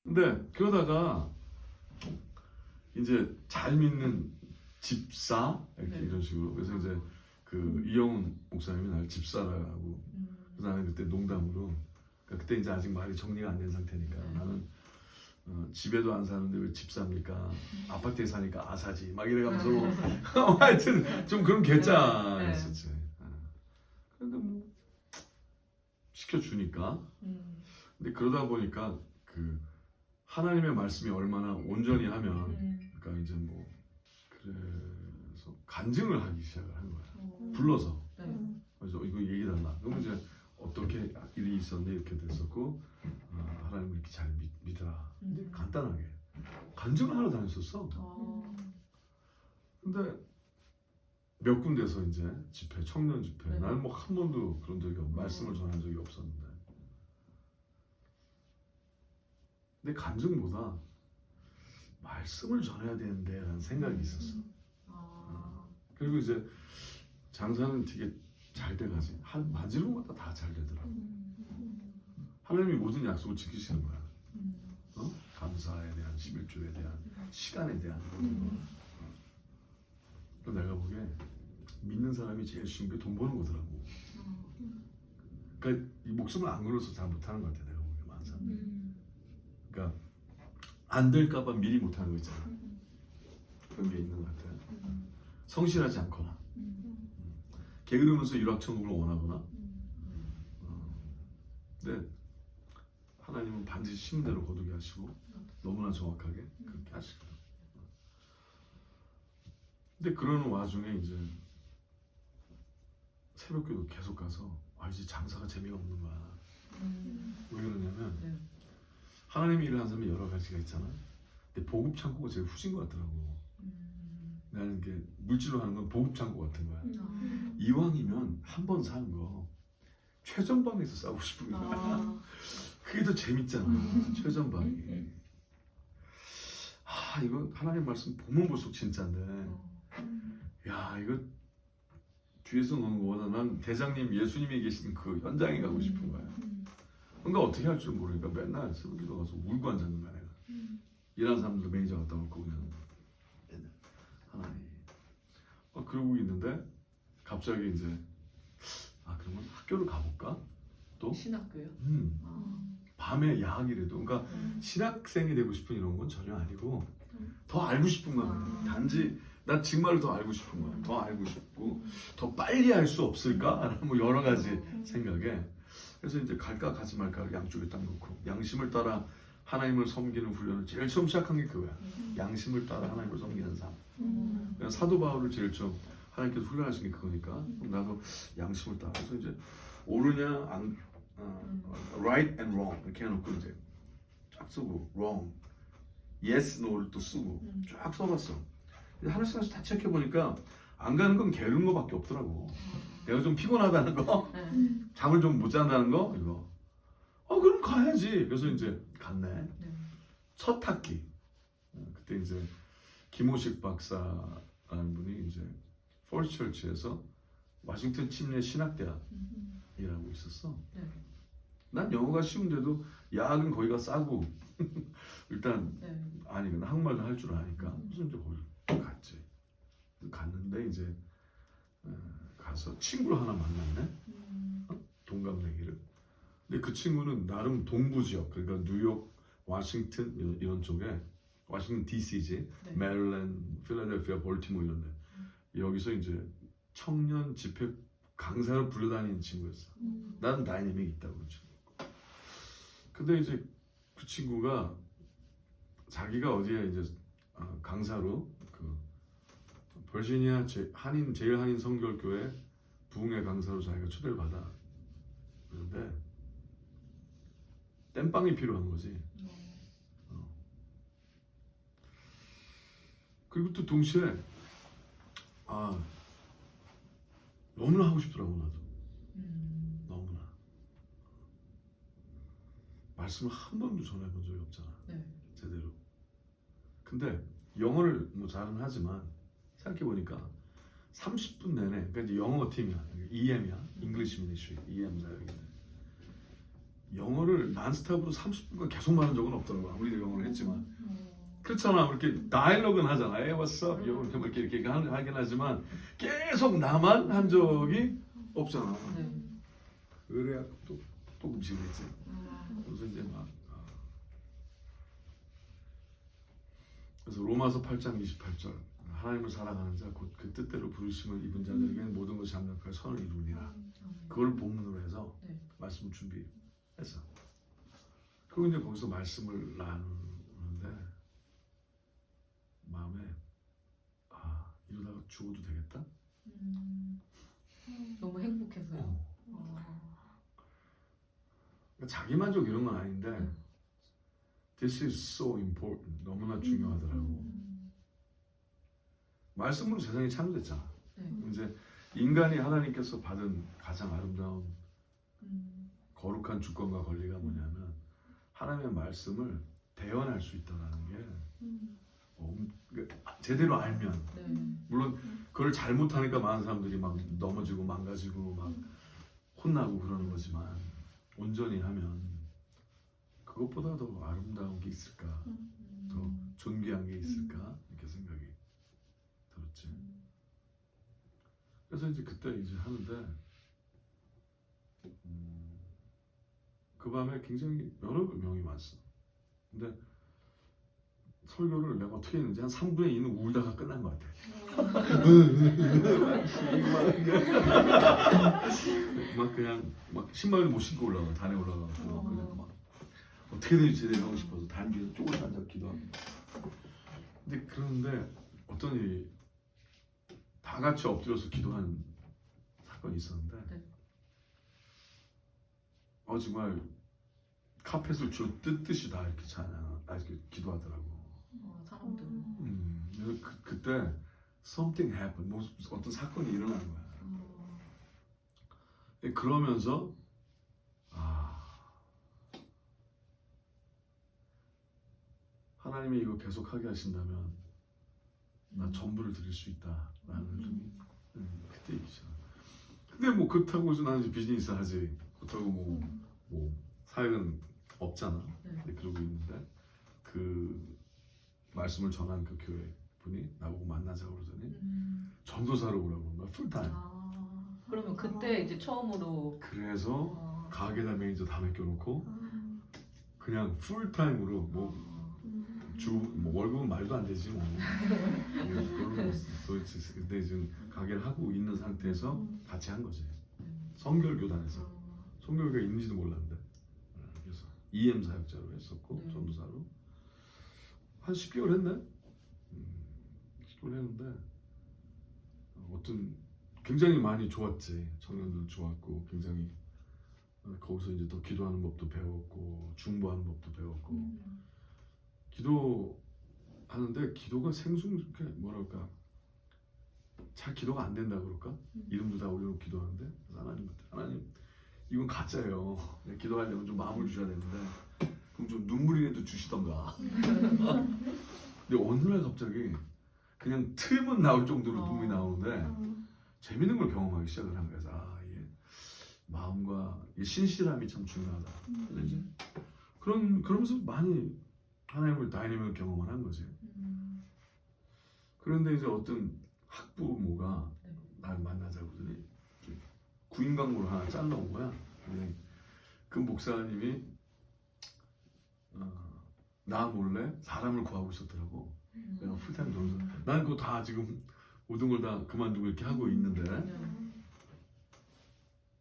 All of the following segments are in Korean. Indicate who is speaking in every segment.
Speaker 1: 근데 그러다가 이제 잘 믿는 집사 이렇게
Speaker 2: 네.
Speaker 1: 이런 식으로 그래서 이제 그 이영훈 목사님이 날 집사라고 그래서 나는 그때 농담으로 그러니까 그때 이제 아직 말이 정리가 안 된 상태니까
Speaker 2: 네.
Speaker 1: 나는 집에도 안 사는데 왜 집사입니까? 아파트에 사니까 아사지 막 이래가면서 하여튼 좀 그런 괴짜였었지. 근데 뭐 시켜주니까 근데 그러다 보니까 그 하나님의 말씀이 얼마나 온전히 하면 그러니까 이제 뭐 그래서 간증을 하기 시작을 한 거야. 불러서 그래서 이거 얘기달라. 그러면 이제 어떻게 일이 있었는데 이렇게 됐었고 하나님을 이렇게 잘 믿으라. 근데 간단하게 간증을 하러 다녔었어. 근데 몇 군데서 이제 집회, 청년 집회.
Speaker 2: 네.
Speaker 1: 나는 뭐 한 번도 그런 적이 없고 말씀을 전한 적이 없었는데. 근데 간증보다 말씀을 전해야 되는데 라는 생각이 있었어. 그리고 이제 장사는 되게 잘 돼가지. 한 마지막마다 다 잘 되더라고. 하나님이 모든 약속을 지키시는 거야. 감사에 대한 11조에 대한 시간에 대한 또 내가 보기에 믿는 사람이 제일 쉬운 게 돈 버는 거더라고. 그러니까 이 목숨을 안 걸어서 잘 못하는 것 같아. 내가 보기에 많은 사람들이. 그러니까 안 될까봐 미리 못하는 거 있잖아. 그런 게 있는 것 같아요. 성실하지 않거나 게으르면서 일확천금을 원하거나 근데 하나님은 반드시 심은 대로 거두게 하시고 너무나 정확하게 그렇게 하시거든. 근데 그러는 와중에 이제 새벽기도 계속 가서 이제 장사가 재미가 없는 거야. 왜 그러냐면 하나님이 일을 하는 사람이 여러 가지가 있잖아. 근데 보급 창고가 제일 후진 것 같더라고. 나는 이게 물질로 하는 건 보급 창고 같은 거야. 이왕이면 한 번 사는 거 최전방에서 싸고 싶은 거야. 그게 더 재밌잖아. 최전방이. 이거 하나님 말씀 보면 볼수록 진짜인데 야 이거 뒤에서 노는 거보다 난 대장님 예수님이 계신 그 현장에 가고 싶은 거야. 그러니까 어떻게 할 줄 모르니까 맨날 새벽기도 가서 울고 앉았는 거야 내가. 일하는 사람들 매니저 갖다 놓고 그냥 맨날 하나님 그러고 있는데 갑자기 이제 그러면 학교를 가볼까? 또?
Speaker 2: 신학교요?
Speaker 1: 밤에 야학이라도 그러니까 신학생이 되고 싶은 이런 건 전혀 아니고 더 알고 싶은 거야. 단지 나 정말로 더 알고 싶은 거야. 더 알고 싶고 더 빨리 할 수 없을까? 뭐 여러 가지 생각에 그래서 이제 갈까 가지 말까 양쪽에 딱 놓고 양심을 따라 하나님을 섬기는 훈련을 제일 처음 시작한 게 그거야. 양심을 따라 하나님을 섬기는 삶. 그냥 사도 바울을 제일 처음 하나님께서 훈련하신 게 그거니까 그럼 나도 양심을 따라 그래서 이제 옳으냐 right and wrong 이렇게 해놓고 이제 쫙 쓰고 wrong, yes, no를 또 쓰고 쫙 써봤어. 하나씩 하나씩 다 체크해보니까 안 가는 건 게으른 거밖에 없더라고. 내가 좀 피곤하다는 거, 잠을 좀 못 잔다는 거 이거. 그럼 가야지. 그래서 이제 갔네. 첫 학기 그때 이제 김호식 박사라는 분이 이제 폴스처치에서 워싱턴 침례 신학대학 일하고 있었어. 난 영어가 쉬운데도 야학은 거기가 싸고 일단 아니거든 한국말도 할 줄 아니까 그래서 이제 거기 갔지. 갔는데 이제 가서 친구를 하나 만났네. 동갑내기를. 근데 그 친구는 나름 동부 지역 그러니까 뉴욕, 워싱턴 이런 쪽에 워싱턴 DC지, 메릴랜드, 필라델피아, 볼티모 이런데 여기서 이제 청년 집회 강사로 불러다니는 친구였어. 나는 다이내믹 있다고 그러지. 근데 이제 그 친구가 자기가 어디에 이제 강사로 그 버지니아 제일 한인 성결교회 부흥회 강사로 자기가 초대를 받아. 그런데 땜빵이 필요한 거지. 그리고 또 동시에 너무나 하고 싶더라고 나도. 너무나. 말씀을 한 번도 전해본 적이 없잖아. 제대로. 근데 영어를 뭐 잘은 하지만 생각해보니까 30분 내내 그러니까 이제 영어 팀이야. EM이야. English Ministry. EM 사역인데 영어를 난스탑으로 30분간 계속 말한 적은 없더라고. 아무리 영어를 했지만. 그렇잖아. 이렇게 다이얼로그는 하잖아. Hey, what's up? 이렇게 하긴 하지만 계속 나만 한 적이 없잖아. 그래야 또 음식이지. 그래서 이제 막 그래서 로마서 8장 28절 하나님을 사랑하는 자 곧 그 뜻대로 부르심을 입은 자들에게는 모든 것이 합력하여 선을 이루니라. 그걸 본문으로 해서 말씀을 준비했어. 그리고 이제 거기서 말씀을 나누는데 마음에 이러다가 죽어도 되겠다?
Speaker 2: 너무 행복해서요.
Speaker 1: 그러니까 자기 만족 이런 건 아닌데 This is so important. 너무나 중요하더라고. 말씀으로 세상이 창조됐잖아. 이제 인간이 하나님께서 받은 가장 아름다운 거룩한 주권과 권리가 뭐냐면 하나님의 말씀을 대언할 수 있다는 게 제대로 알면 물론 그걸 잘못하니까 많은 사람들이 막 넘어지고 망가지고 막 혼나고 그러는 거지만 온전히 하면 그것보다 더 아름다운 게 있을까, 더 존귀한 게 있을까 이렇게 생각이 들었지. 그래서 이제 그때 이제 하는데 그 밤에 굉장히 여러 명이 왔어. 근데 설교를 내가 어떻게 했는지 한 3분의 2는 울다가 끝난 것 같아. 막 그냥 막 신발도 못 신고 올라가, 단에 올라가. 그냥 막 어떻게든 제대로 하고 싶어서 단기에서 쪼그려 앉아 기도하고. 근데 그런데 어떤 일이 다 같이 엎드려서 기도한 사건이 있었는데 정말 카펫을 줄 뜯듯이 다 이렇게 이렇게 기도하더라고.
Speaker 2: 사람들.
Speaker 1: 그래서 그때 something happened. 뭐 어떤 사건이 일어난 거야. 그러면서 하나님이 이거 계속하게 하신다면 나 전부를 드릴 수 있다라는 좀 그때 얘기죠. 근데 뭐 그렇다고 해서 나는 이제 비즈니스 하지. 그렇다고 뭐 사역은 없잖아. 근데 그러고 있는데 그 말씀을 전한 그 교회 분이 나보고 만나자고 그러더니 전도사로 오라고 그런 거야. 풀타임.
Speaker 2: 그러면 그때 이제 처음으로
Speaker 1: 그래서 가게다 매니저 다 맡겨놓고 그냥 풀타임으로 뭐 월급은 말도 안 되지 뭐. 근데 지금 가게를 하고 있는 상태에서 같이 한 거지. 성결교단에서 성결교가 있는지도 몰랐는데 그래서 EM 사역자로 했었고 전도사로 한 10개월 했네. 10개월 했는데 어떤 굉장히 많이 좋았지. 청년들 좋았고 굉장히 거기서 이제 더 기도하는 법도 배웠고 중보하는 법도 배웠고 기도하는데 기도가 뭐랄까 잘 기도가 안 된다 그럴까? 이름도 다 올려놓고 기도하는데 하나님 이건 가짜예요. 기도하려면 좀 마음을 주셔야 되는데 그럼 좀 눈물이라도 주시던가. 근데 어느 날 갑자기 그냥 틈은 나올 정도로 눈물이 나오는데 재밌는 걸 경험하기 시작을 한 거야. 이게 마음과 이 신실함이 참 중요하다. 근데 이제 그러면서 많이 하나님을 다이내믹을 경험을 한 거지. 그런데 이제 어떤 학부모가 날 만나자고 그러더니 구인 광고를 하나 잘라온 거야. 근데 그 목사님이 나 몰래 사람을 구하고 있었더라고. 내가 풀타임 전도사. 난 그거 다 지금 모든 걸 다 그만두고 이렇게 하고 있는데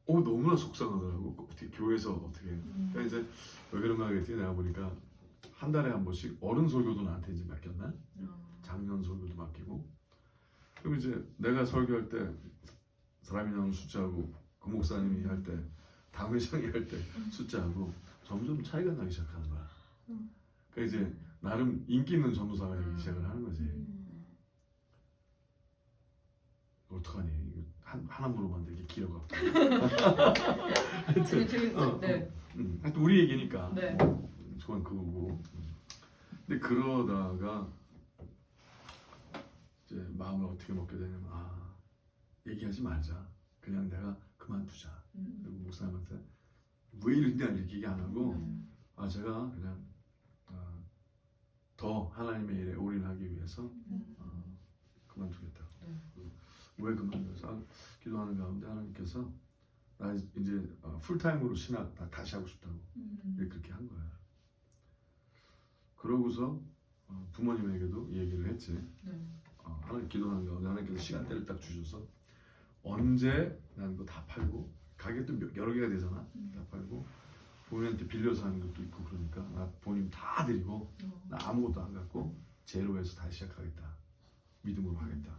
Speaker 1: 너무나 속상하더라고. 어떻게 교회에서 어떻게. 그러니까 이제 왜 그런가 하겠지. 내가 보니까 한 달에 한 번씩 어른 설교도 나한테 이제 맡겼나? 장년 설교도 맡기고. 그럼 이제 내가 설교할 때 사람이 나오는 숫자하고 그 목사님이 할 때, 당 회장이 할 때 숫자하고 점점 차이가 나기 시작하는 거야. 그러니까 이제 나름 인기 있는 전도사가 되기 시작을 하는 거지. 어떡하니? 이거 하나 물어봤는데 이게 길어갖고. 하여튼 우리 얘기니까. 그건 그거고. 근데 그러다가 이제 마음을 어떻게 먹게 되냐면 얘기하지 말자. 그냥 내가 그만두자. 그리고 목사님한테 왜 이러냐 이렇게 얘기 안 하고
Speaker 2: 네.
Speaker 1: 제가 그냥 더 하나님의 일에 올인하기 위해서 그만두겠다.
Speaker 2: 네.
Speaker 1: 왜 그만둬서 기도하는 가운데 하나님께서 나 이제 풀타임으로 신학 다시 하고 싶다고 그렇게 한 거야. 그러고서 부모님에게도 얘기를 했지.
Speaker 2: 네.
Speaker 1: 하나님 기도하는 가운데 하나님께서 시간대를 딱 주셔서 언제 난 이거 다 팔고 가게도 여러 개가 되잖아. 다 팔고 본인한테 빌려서 하는 것도 있고 그러니까 나 본인 다 드리고 나 아무것도 안 갖고 제로에서 다시 시작하겠다. 믿음으로 하겠다.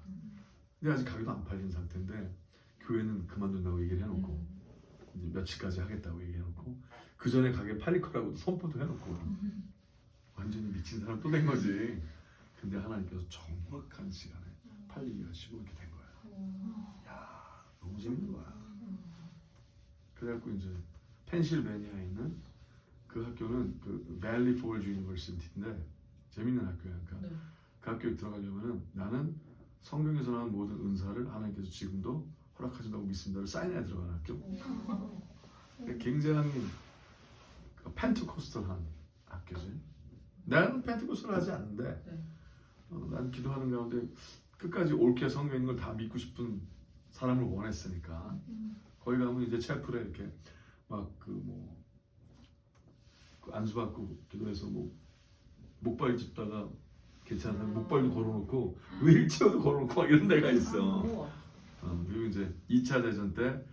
Speaker 1: 근데 아직 가게도 안 팔린 상태인데 교회는 그만둔다고 얘기를 해놓고 이제 며칠까지 하겠다고 얘기해놓고 그 전에 가게 팔릴 거라고 선포도 해놓고 완전히 미친 사람 또 된 거지. 근데 하나님께서 정확한 시간에 팔리게 하시고 이렇게 된 거야. 야, 너무 재밌는 거야. 그래갖고 이제 펜실베니아에 있는 그 학교는 그 밸리 폴즈 유니버시티인데 재밌는 학교야. 그러니까
Speaker 2: 네.
Speaker 1: 그 학교에 들어가려면은 나는 성경에서 나온 모든 은사를 하나님께서 지금도 허락하신다고 믿습니다를 사인해 들어가는 학교. 그러니까 굉장히 펜트코스털한 학교지. 나는 펜트코스털 하지 않는데
Speaker 2: 네.
Speaker 1: 난 기도하는 가운데 끝까지 옳게 성경인 걸 다 믿고 싶은 사람을 원했으니까 거기 가면 이제 채플에 이렇게 막 그 안수받고 기도해서 뭐 목발 짚다가 괜찮아 목발도 걸어놓고 휠체어도 걸어놓고 막 이런 데가 있어.
Speaker 2: 우와.
Speaker 1: 그리고 이제 2차 대전 때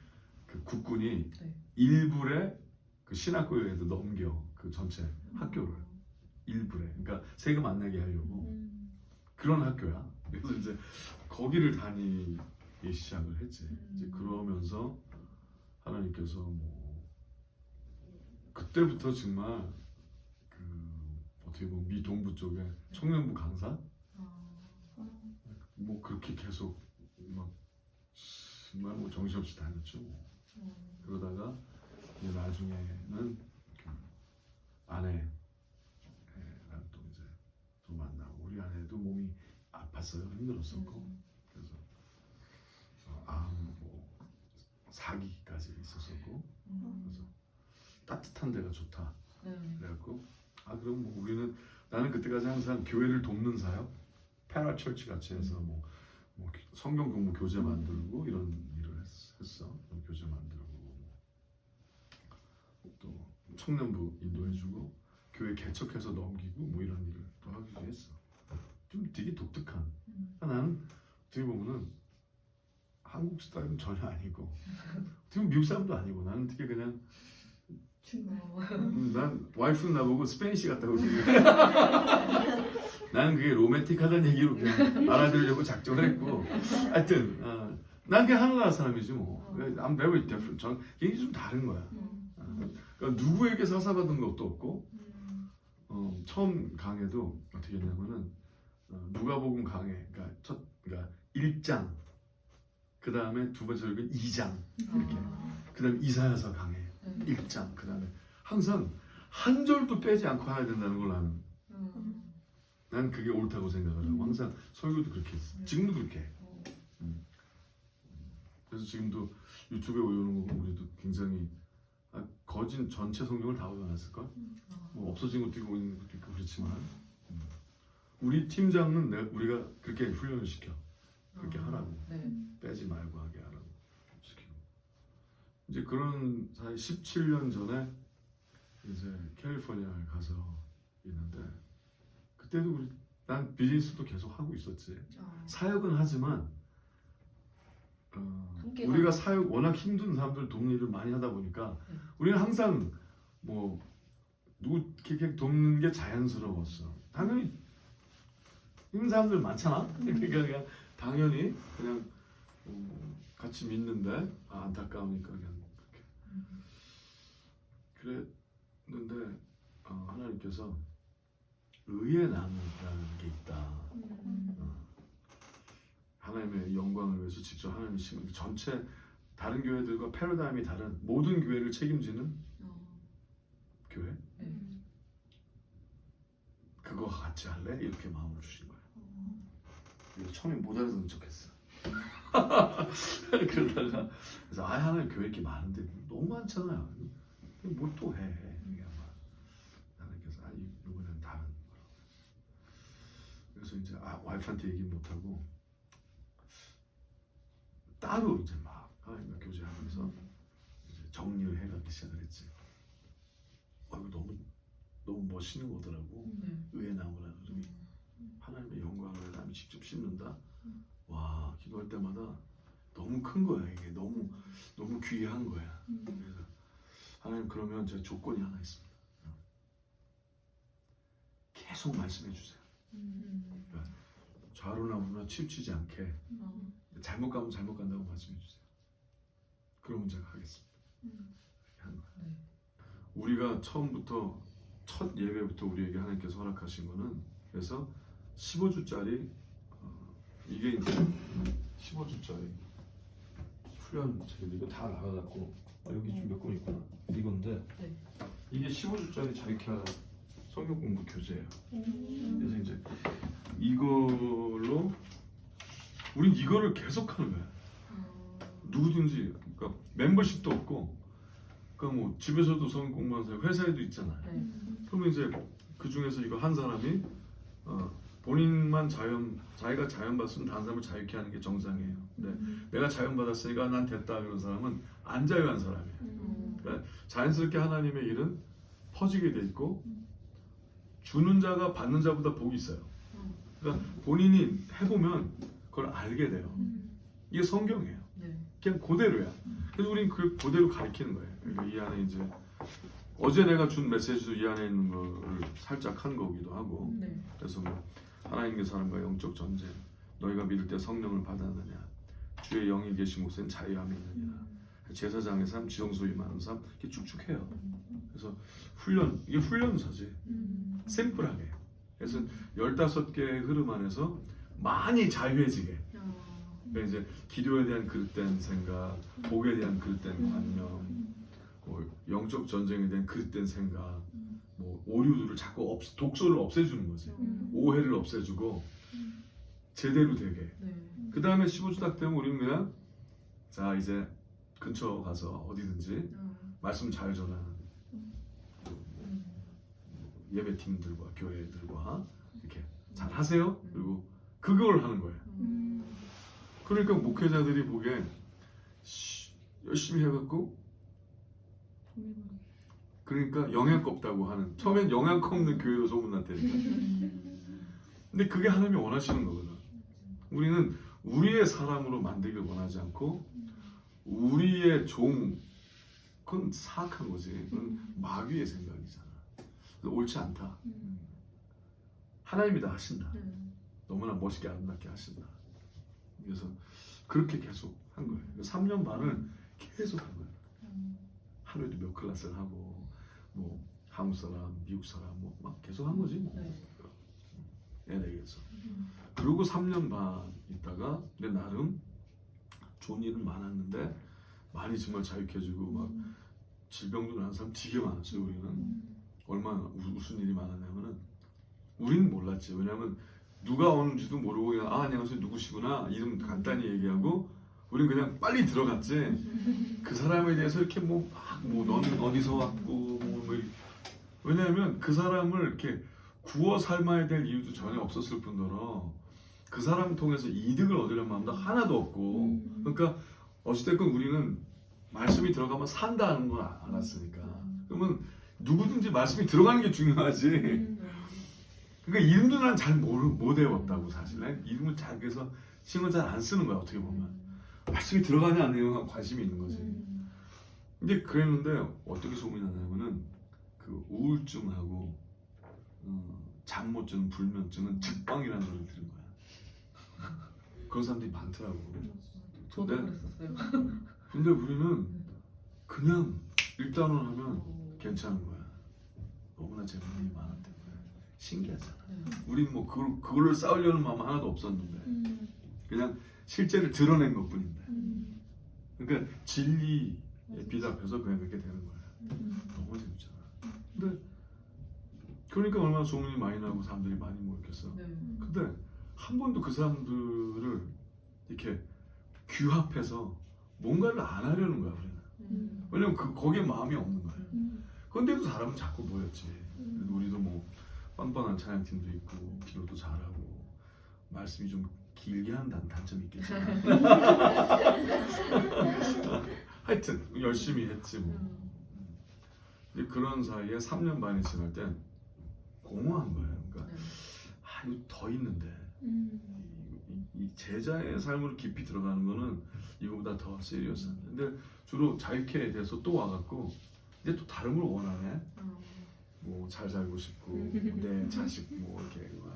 Speaker 1: 그 국군이
Speaker 2: 네.
Speaker 1: 일부에 그 신학교에도 넘겨 그 전체 학교를 일부에 그러니까 세금 안 내게 하려고 그런 학교야. 그래서 이제 거기를 다니기 시작을 했지. 이제 그러면서 하나님께서 뭐 그때부터 정말 그 어떻게 보면 미 동부 쪽에 청년부 강사 뭐 그렇게 계속 막 정말 뭐 정신없이 다녔죠. 그러다가 이제 나중에는 그 아내랑 또 이제 또 만나고 우리 아내도 몸이 아팠어요. 힘들었었고 그래서 뭐 사기까지 있었었고 그래서 따뜻한 데가 좋다.
Speaker 2: 네.
Speaker 1: 그래갖고 그럼 뭐 우리는 나는 그때까지 항상 교회를 돕는 사역, 패라처치 같이 해서 뭐 성경 공부 교재 만들고 이런 일을 했어. 교재 만들고 또 청년부 인도해주고 교회 개척해서 넘기고 뭐 이런 일을 또 하기도 했어. 좀 되게 독특한. 나는 어떻게 보면은 한국 스타일은 전혀 아니고, 어떻게 보면 미국 사람도 아니고 나는 되게 그냥. 난 와이프는 나보고 스페니시 같다고 그러고 나는 그게 로맨틱하다는 얘기로 그냥 알아들으려고 작정을 했고 하여튼 난 그냥 하늘나라 사람이지 뭐. I'm very different. 전 굉장히 좀 다른 거야. 그러니까 누구에게 사사받은 것도 없고 처음 강해도 어떻게 했냐면은 누가복음 강해 그러니까 1장 그 다음에 두 번째 읽은 2장 이렇게 그 다음에 이사야서 강해 1장 그 다음에 항상 한 절도 빼지 않고 해야 된다는 걸 난 그게 옳다고 생각을 하고 항상 설교도 그렇게 했어. 지금도 그렇게 해. 그래서 지금도 유튜브에 올려놓은 거 보면 우리도 굉장히 거진 전체 성경을 다 올려놨을걸? 뭐 없어진 것도 있고 있는 것도 있고 그렇지만 우리 팀장은 우리가 그렇게 훈련을 시켜. 그렇게 하라고.
Speaker 2: 네.
Speaker 1: 빼지 말고 하게 하라고 시키고. 이제 그런 사이 17년 전에 이제 캘리포니아에 가서 있는데 그때도 난 비즈니스도 계속 하고 있었지. 사역은 하지만 우리가 사역 워낙 힘든 사람들 돕는 일을 많이 하다 보니까 우리는 항상 뭐 누구 이렇게 돕는 게 자연스러웠어. 당연히 힘든 사람들 많잖아. 그러니까 그냥 당연히 그냥 같이 믿는데 안타까우니까 그냥 그렇게 그랬는데 하나님께서 의의 나무라는 게 있다. 하나님의 영광을 위해서 직접 하나님이 심은 전체 다른 교회들과 패러다임이 다른 모든 교회를 책임지는 교회 그거 같이 할래? 이렇게 마음을 주신 거예요. 처음에 못 알아듣는 척했어. 그러다가 그래서 하나님 교회 이렇게 많은데 너무 많잖아요. 뭘 또 해? 이게 아마 하나님께서 이번엔 다른 거라고. 그래서 이제 와이프한테 얘기 못 하고 따로 이제 막 하나님과 교제하면서 이제 정리를 해가기 시작을 했지. 이거 너무 멋있는 거더라고. 의에 나무라는 그림이. 하나님의 영광을 하나님이 직접 씹는다. 와, 기도할 때마다 너무 큰 거야. 이게 너무 귀한 거야. 그래서 하나님, 그러면 제 조건이 하나 있습니다. 계속 말씀해 주세요. 그러니까 좌로나 우로나 치우치지 않게 잘못 가면 잘못 간다고 말씀해 주세요. 그러면 제가 하겠습니다. 이렇게 한 거야. 우리가 처음부터 첫 예배부터 우리에게 하나님께서 허락하신 거는, 그래서 15주짜리 이게 이제 15주짜리 훈련 책인데, 이거 다 나가갖고 여기 좀 몇 권 있구나. 이건데 이게 15주짜리 자유케 성경 공부 교재예요. 그래서 이제 이걸로 우린 이거를 계속 하는 거야. 누구든지, 그러니까 멤버십도 없고, 그러니까 뭐 집에서도 성경 공부하는 사람, 회사에도 있잖아요. 그러면 이제 그 중에서 이거 한 사람이 본인만 자기가 자연 받으면 다른 사람을 자유케 하는 게 정상이에요. 근데 내가 자연 받았으니까 난 됐다 그런 사람은 안 자유한 사람이에요. 그러니까 자연스럽게 하나님의 일은 퍼지게 돼 있고, 주는 자가 받는 자보다 복이 있어요. 그러니까 본인이 해보면 그걸 알게 돼요. 이게 성경이에요. 그냥 그대로야. 그래서 우린 그대로 가르치는 거예요. 그러니까 이 안에 이제 어제 내가 준 메시지도 이 안에 있는 거를 살짝 한 거기도 하고. 그래서 뭐 하나님의 사람과 영적 전쟁, 너희가 믿을 때 성령을 받았느냐, 주의 영이 계신 곳엔 자유함이 있느니라, 제사장의 삶, 지성소위 많은 삶, 이렇게 쭉쭉 해요. 그래서 이게 훈련서지. 심플하게. 그래서 15개의 흐름 안에서 많이 자유해지게. 그러니까 이제 기도에 대한 그릇된 생각, 복에 대한 그릇된 관념, 뭐 영적 전쟁에 대한 그릇된 생각, 뭐 오류들을 자꾸 독소를 없애주는 거지. 오해를 없애주고 제대로 되게. 그 다음에 15주 딱 되면 우리는 그냥 자, 이제 근처 가서 어디든지 말씀 잘 전하는 예배팀들과 교회들과 이렇게 잘 하세요. 그리고 그걸 하는 거예요. 그러니까 목회자들이 보기엔 열심히 해갖고, 그러니까 영향력 없다고 하는, 처음엔 영향력 없는 교회로 소문났다니까. 근데 그게 하나님이 원하시는 거거든. 우리는 우리의 사람으로 만들길 원하지 않고, 우리의 그건 사악한 거지. 그건 마귀의 생각이잖아. 옳지 않다. 하나님이 다 하신다. 너무나 멋있게 아름답게 하신다. 그래서 그렇게 계속 한 거예요. 3년 반을 계속 한 거예요. 하루에도 몇 클래스를 하고, 뭐 한국 사람, 미국 사람, 뭐 막 계속 한 거지. 뭐. LA에서. 그리고 3년 반 있다가, 근데 나름 좋은 일은 많았는데, 많이 정말 자유해지고 막 질병도 나는 사람 되게 많았어요. 우리는 얼마나 무슨 일이 많았냐면은, 우리는 몰랐지. 왜냐면 누가 오는지도 모르고 그냥 안녕하세요 누구시구나 이름 간단히 얘기하고 우린 그냥 빨리 들어갔지. 그 사람에 대해서 이렇게 뭐 너는 어디서 왔고 왜냐하면 그 사람을 이렇게 구워 삶아야 될 이유도 전혀 없었을 뿐더러 그 사람 통해서 이득을 얻으려는 마음도 하나도 없고. 그러니까 어찌됐건 우리는 말씀이 들어가면 산다는 걸 알았으니까. 그러면 누구든지 말씀이 들어가는 게 중요하지. 그러니까 이름도 난 잘 못 외웠다고 사실. 난 이름을 잘, 그래서 신경 잘 안 쓰는 거야. 어떻게 보면 말씀이 들어가냐 안 되냐 관심이 있는 거지. 근데 그랬는데 어떻게 소문이 나냐면은 그 우울증하고 잠 못 자는 불면증은 직방이라는 소리를 들은 거야. 그런 사람들이 많더라고.
Speaker 2: 저도 그랬었어요.
Speaker 1: 근데 우리는 그냥 일단은 하면 괜찮은 거야. 너무나 재능이 많았던 거야. 신기하잖아. 우린 뭐 그걸로 싸우려는 마음 하나도 없었는데 그냥 실제를 드러낸 것뿐인데. 그러니까 진리에 비답해서 그냥 그렇게 되는 거야. 너무 재밌잖아. 근데 그러니까 얼마나 소문이 많이 나고 사람들이 많이 모였겠어. 근데 한 번도 그 사람들을 이렇게 규합해서 뭔가를 안 하려는 거야. 우리는. 왜냐면 거기에 마음이 없는 거야. 그런데도 사람은 자꾸 모였지. 우리도 뭐 빵빵한 찬양팀도 있고 기도도 잘하고 말씀이 좀 길게 한다는 단점이 있겠지만 하여튼 열심히 했지 뭐. 근데 그런 사이에 3년 반이 지날 땐 공허한 거예요. 그러니까 이거 더 있는데 이 제자의 삶으로 깊이 들어가는 거는 이거보다 더 시리어스한데 근데 주로 자유케에 대해서 또 와갖고 이제 또 다른 걸 원하네. 뭐 잘 살고 싶고 내 자식 뭐 이렇게 하고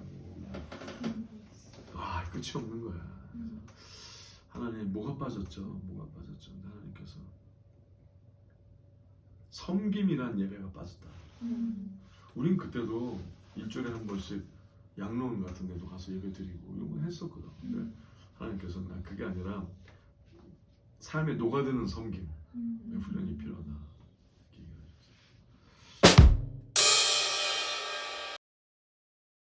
Speaker 1: 와 끝이 없는 거야. 하나님 뭐가 빠졌죠? 근데 하나님께서 섬김이란 예배가 빠졌다. 우린 그때도 일주일에 한 번씩 양로원 같은 데도 가서 예배 드리고 이런 거 했었거든. 근데 하나님께서는 그게 아니라 삶에 녹아드는 섬김 훈련이 필요하다.